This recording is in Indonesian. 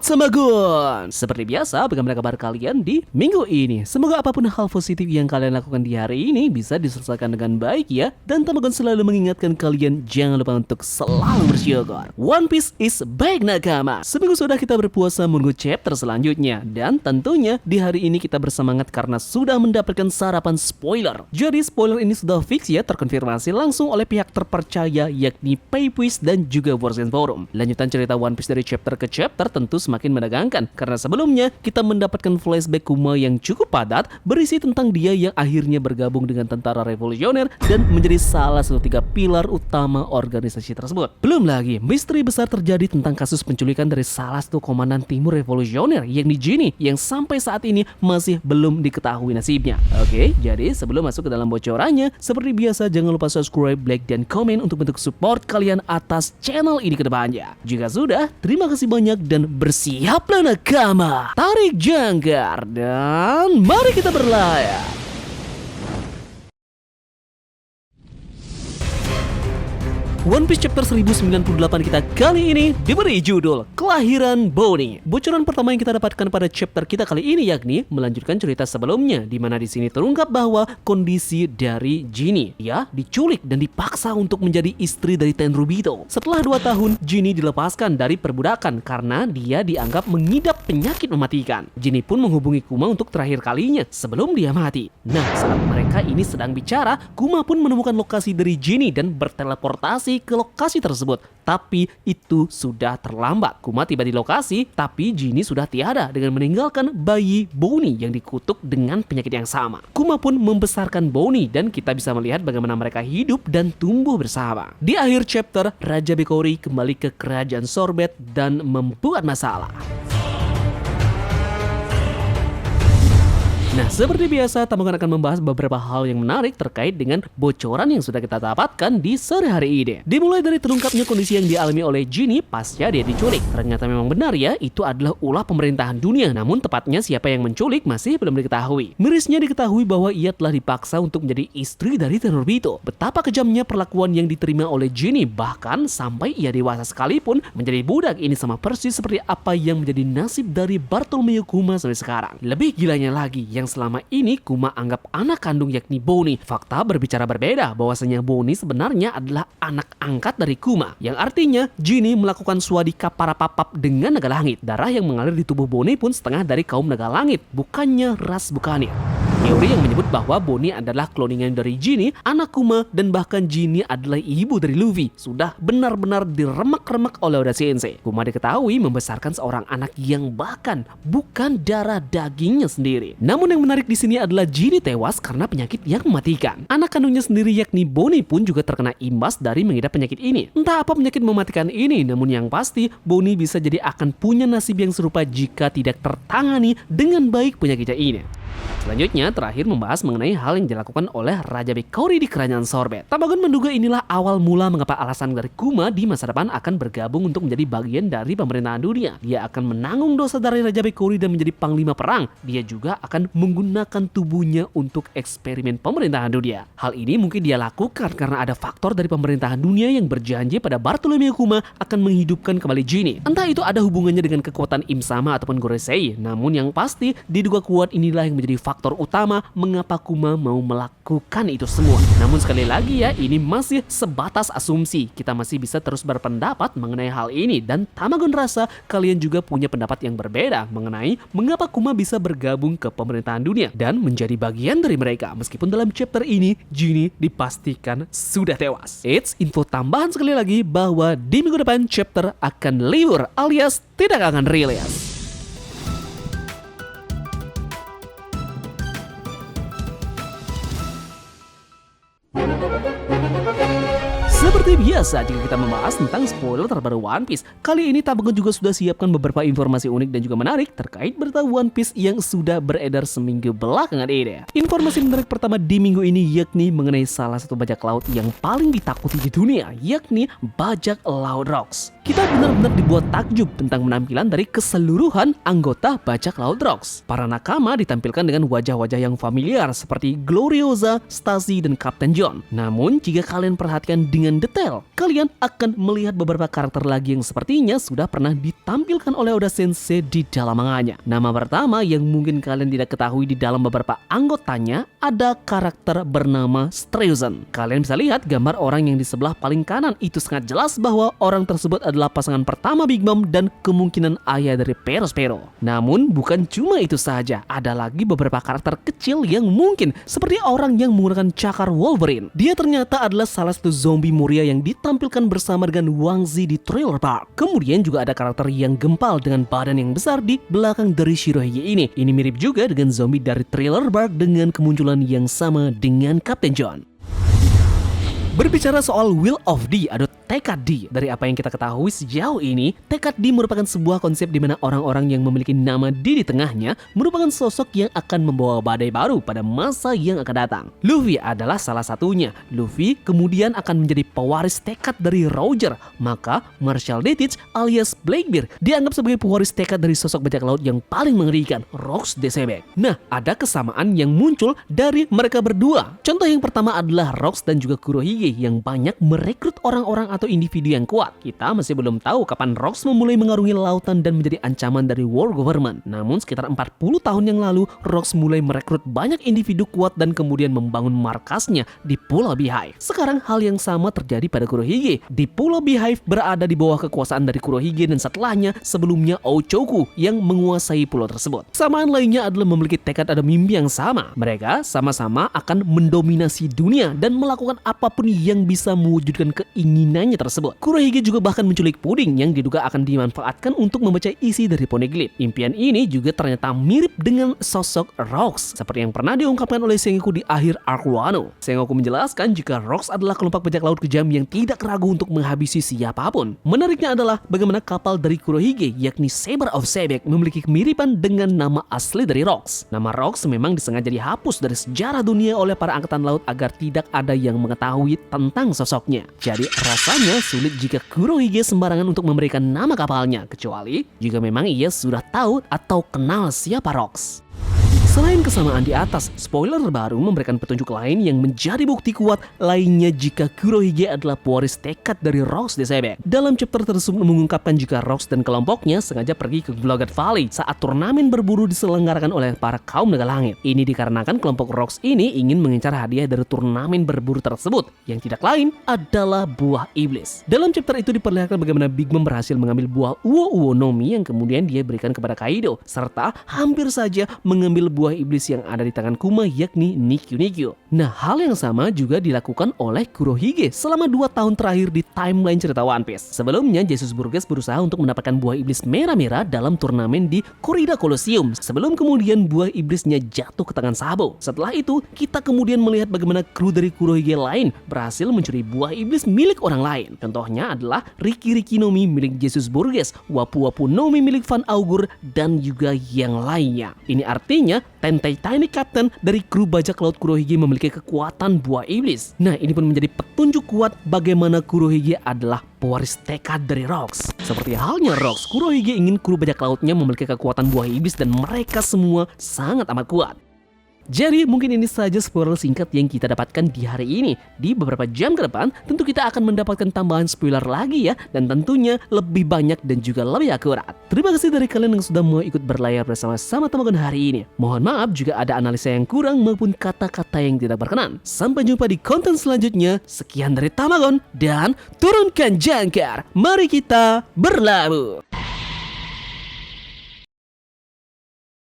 Halo Tamagon, seperti biasa bagaimana kabar kalian di minggu ini? Semoga apapun hal positif yang kalian lakukan di hari ini bisa diselesaikan dengan baik ya. Dan Tamagon selalu mengingatkan kalian jangan lupa untuk selalu bersyukur. One Piece is back nakama. Seminggu sudah kita berpuasa menunggu chapter selanjutnya. Dan tentunya di hari ini kita bersemangat karena sudah mendapatkan sarapan spoiler. Jadi spoiler ini sudah fix ya, terkonfirmasi langsung oleh pihak terpercaya yakni Paypuis dan juga Forsen Forum. Lanjutan cerita One Piece dari chapter ke chapter tentu semakin menegangkan karena sebelumnya kita mendapatkan flashback Kuma yang cukup padat berisi tentang dia yang akhirnya bergabung dengan tentara revolusioner dan menjadi salah satu 3 pilar utama organisasi tersebut. Belum lagi misteri besar terjadi tentang kasus penculikan dari salah satu komandan timur revolusioner yakni Jinny yang sampai saat ini masih belum diketahui nasibnya. Oke, jadi sebelum masuk ke dalam bocorannya, seperti biasa jangan lupa subscribe, like, dan komen untuk bentuk support kalian atas channel ini ke depannya. Jika sudah, terima kasih banyak dan bersiaplah nakama. Tarik jangkar dan mari kita berlayar. One Piece chapter 1098 kita kali ini diberi judul Kelahiran Bonnie. Bocoran pertama yang kita dapatkan pada chapter kita kali ini yakni melanjutkan cerita sebelumnya, di mana di sini terungkap bahwa kondisi dari Jinny, dia diculik dan dipaksa untuk menjadi istri dari Tenryubito. Setelah 2 tahun, Jinny dilepaskan dari perbudakan karena dia dianggap mengidap penyakit mematikan. Jinny pun menghubungi Kuma untuk terakhir kalinya sebelum dia mati. Nah, saat mereka ini sedang bicara, Kuma pun menemukan lokasi dari Jinny dan berteleportasi ke lokasi tersebut, tapi itu sudah terlambat. Kuma tiba di lokasi, tapi Jinny sudah tiada dengan meninggalkan bayi Bonnie yang dikutuk dengan penyakit yang sama. Kuma pun membesarkan Bonnie dan kita bisa melihat bagaimana mereka hidup dan tumbuh bersama. Di akhir chapter, Raja Bekori kembali ke kerajaan Sorbet dan membuat masalah. Nah, seperti biasa, Tamagon akan membahas beberapa hal yang menarik terkait dengan bocoran yang sudah kita dapatkan di sore hari ini. Dimulai dari terungkapnya kondisi yang dialami oleh Jinny pasca dia diculik. Ternyata memang benar ya, itu adalah ulah pemerintahan dunia. Namun tepatnya siapa yang menculik masih belum diketahui. Mirisnya diketahui bahwa ia telah dipaksa untuk menjadi istri dari Tenryubito. Betapa kejamnya perlakuan yang diterima oleh Jinny, bahkan sampai ia dewasa sekalipun menjadi budak. Ini sama persis seperti apa yang menjadi nasib dari Bartolomeo Kuma sampai sekarang. Lebih gilanya lagi, yang selama ini Kuma anggap anak kandung yakni Bonnie. Fakta berbicara berbeda, bahwasanya Bonnie sebenarnya adalah anak angkat dari Kuma, yang artinya Jinny melakukan swadika para papap dengan naga langit. Darah yang mengalir di tubuh Bonnie pun setengah dari kaum naga langit, bukannya ras bukannya. Teori yang menyebut bahwa Bonnie adalah kloningan dari Jinny, anak Kuma, dan bahkan Jinny adalah ibu dari Luffy sudah benar-benar diremak-remak oleh Oda Sensei. Kuma diketahui membesarkan seorang anak yang bahkan bukan darah dagingnya sendiri. Namun yang menarik di sini adalah Jinny tewas karena penyakit yang mematikan. Anak kandungnya sendiri yakni Bonnie pun juga terkena imbas dari mengidap penyakit ini. Entah apa penyakit mematikan ini, namun yang pasti Bonnie bisa jadi akan punya nasib yang serupa jika tidak tertangani dengan baik penyakitnya ini. Selanjutnya, terakhir membahas mengenai hal yang dilakukan oleh Raja Bekori di kerajaan Sorbet. Tamagon menduga inilah awal mula mengapa alasan dari Kuma di masa depan akan bergabung untuk menjadi bagian dari pemerintahan dunia. Dia akan menanggung dosa dari Raja Bekori dan menjadi panglima perang. Dia juga akan menggunakan tubuhnya untuk eksperimen pemerintahan dunia. Hal ini mungkin dia lakukan karena ada faktor dari pemerintahan dunia yang berjanji pada Bartolomeo Kuma akan menghidupkan kembali Jinny. Entah itu ada hubungannya dengan kekuatan Im-sama ataupun Gorosei, namun yang pasti diduga kuat inilah yang menjadi faktor utama mengapa Kuma mau melakukan itu semua. Namun sekali lagi ya, ini masih sebatas asumsi. Kita masih bisa terus berpendapat mengenai hal ini dan Tamagon rasa kalian juga punya pendapat yang berbeda mengenai mengapa Kuma bisa bergabung ke pemerintahan dunia dan menjadi bagian dari mereka. Meskipun dalam chapter ini Jinny dipastikan sudah tewas. It's info tambahan sekali lagi bahwa di minggu depan chapter akan libur alias tidak akan rilis. Seperti biasa, jika kita membahas tentang spoiler terbaru One Piece, kali ini Tamagon juga sudah siapkan beberapa informasi unik dan juga menarik terkait berita One Piece yang sudah beredar seminggu belakangan ini. Informasi menarik pertama di minggu ini yakni mengenai salah satu bajak laut yang paling ditakuti di dunia, yakni bajak laut Rocks. Kita benar-benar dibuat takjub tentang penampilan dari keseluruhan anggota bajak laut Rocks. Para nakama ditampilkan dengan wajah-wajah yang familiar seperti Gloriosa, Stacy, dan Kapten John. Namun jika kalian perhatikan dengan detail, detail. Kalian akan melihat beberapa karakter lagi yang sepertinya sudah pernah ditampilkan oleh Oda Sensei di dalam manganya. Nama pertama yang mungkin kalian tidak ketahui di dalam beberapa anggotanya ada karakter bernama Streusen. Kalian bisa lihat gambar orang yang di sebelah paling kanan, itu sangat jelas bahwa orang tersebut adalah pasangan pertama Big Mom dan kemungkinan ayah dari Perospero. Namun bukan cuma itu saja, ada lagi beberapa karakter kecil yang mungkin seperti orang yang menggunakan cakar Wolverine. Dia ternyata adalah salah satu zombie muria yang ditampilkan bersama dengan Wang Zi di Thriller Bark. Kemudian juga ada karakter yang gempal dengan badan yang besar di belakang dari Shirohige ini. Ini mirip juga dengan zombie dari Thriller Bark dengan kemunculan yang sama dengan Captain John. Berbicara soal Will of D atau tekad D, dari apa yang kita ketahui sejauh ini, tekad D merupakan sebuah konsep di mana orang-orang yang memiliki nama D di tengahnya merupakan sosok yang akan membawa badai baru pada masa yang akan datang. Luffy adalah salah satunya. Luffy kemudian akan menjadi pewaris tekad dari Roger, maka Marshall D. Teach alias Blackbeard dianggap sebagai pewaris tekad dari sosok bajak laut yang paling mengerikan, Rox the Sebek. Nah, ada kesamaan yang muncul dari mereka berdua. Contoh yang pertama adalah Rox dan juga Kurohige yang banyak merekrut orang-orang atau individu yang kuat. Kita masih belum tahu kapan Rox memulai mengarungi lautan dan menjadi ancaman dari world government. Namun sekitar 40 tahun yang lalu, Rox mulai merekrut banyak individu kuat dan kemudian membangun markasnya di Pulau Beehive. Sekarang hal yang sama terjadi pada Kurohige. Di Pulau Beehive berada di bawah kekuasaan dari Kurohige dan setelahnya sebelumnya Ochoku yang menguasai pulau tersebut. Kesamaan lainnya adalah memiliki tekad ada mimpi yang sama. Mereka sama-sama akan mendominasi dunia dan melakukan apapun yang bisa mewujudkan keinginannya tersebut. Kurohige juga bahkan menculik puding yang diduga akan dimanfaatkan untuk membaca isi dari Poneglyph. Impian ini juga ternyata mirip dengan sosok Rox, seperti yang pernah diungkapkan oleh Sengoku di akhir arc Wano. Sengoku menjelaskan jika Rox adalah kelompok bajak laut kejam yang tidak ragu untuk menghabisi siapapun. Menariknya adalah bagaimana kapal dari Kurohige, yakni Saber of Sebek, memiliki kemiripan dengan nama asli dari Rox. Nama Rox memang disengaja dihapus dari sejarah dunia oleh para angkatan laut agar tidak ada yang mengetahui tentang sosoknya. Jadi rasanya sulit jika Kurohige sembarangan untuk memberikan nama kapalnya, kecuali jika memang ia sudah tahu atau kenal siapa Rox. Selain kesamaan di atas, spoiler baru memberikan petunjuk lain yang menjadi bukti kuat lainnya jika Kurohige adalah pewaris tekad dari Rox the Sebek. Dalam chapter tersebut mengungkapkan jika Rox dan kelompoknya sengaja pergi ke Blood Valley saat turnamen berburu diselenggarakan oleh para kaum naga langit. Ini dikarenakan kelompok Rox ini ingin mengincar hadiah dari turnamen berburu tersebut, yang tidak lain adalah buah iblis. Dalam chapter itu diperlihatkan bagaimana Big Mom berhasil mengambil buah Uo-Uo no Mi yang kemudian dia berikan kepada Kaido, serta hampir saja mengambil buah iblis yang ada di tangan Kuma, yakni Nikyu. Nah, hal yang sama juga dilakukan oleh Kurohige selama 2 tahun terakhir di timeline cerita One Piece. Sebelumnya, Jesus Burgess berusaha untuk mendapatkan buah iblis merah-merah dalam turnamen di Corrida Colosseum, sebelum kemudian buah iblisnya jatuh ke tangan Sabo. Setelah itu, kita kemudian melihat bagaimana kru dari Kurohige lain berhasil mencuri buah iblis milik orang lain. Contohnya adalah Riki no Mi milik Jesus Burgess, Wapu no Mi milik Van Augur, dan juga yang lainnya. Ini artinya Tentei Tiny Captain dari kru bajak laut Kurohige memiliki kekuatan buah iblis. Nah, ini pun menjadi petunjuk kuat bagaimana Kurohige adalah pewaris tekad dari Rox. Seperti halnya Rox, Kurohige ingin kru bajak lautnya memiliki kekuatan buah iblis dan mereka semua sangat amat kuat. Jadi mungkin ini saja spoiler singkat yang kita dapatkan di hari ini. Di beberapa jam ke depan tentu kita akan mendapatkan tambahan spoiler lagi ya, dan tentunya lebih banyak dan juga lebih akurat. Terima kasih dari kalian yang sudah mau ikut berlayar bersama-sama Tamagon hari ini. Mohon maaf jika ada analisa yang kurang maupun kata-kata yang tidak berkenan. Sampai jumpa di konten selanjutnya. Sekian dari Tamagon dan turunkan jangkar. Mari kita berlabuh.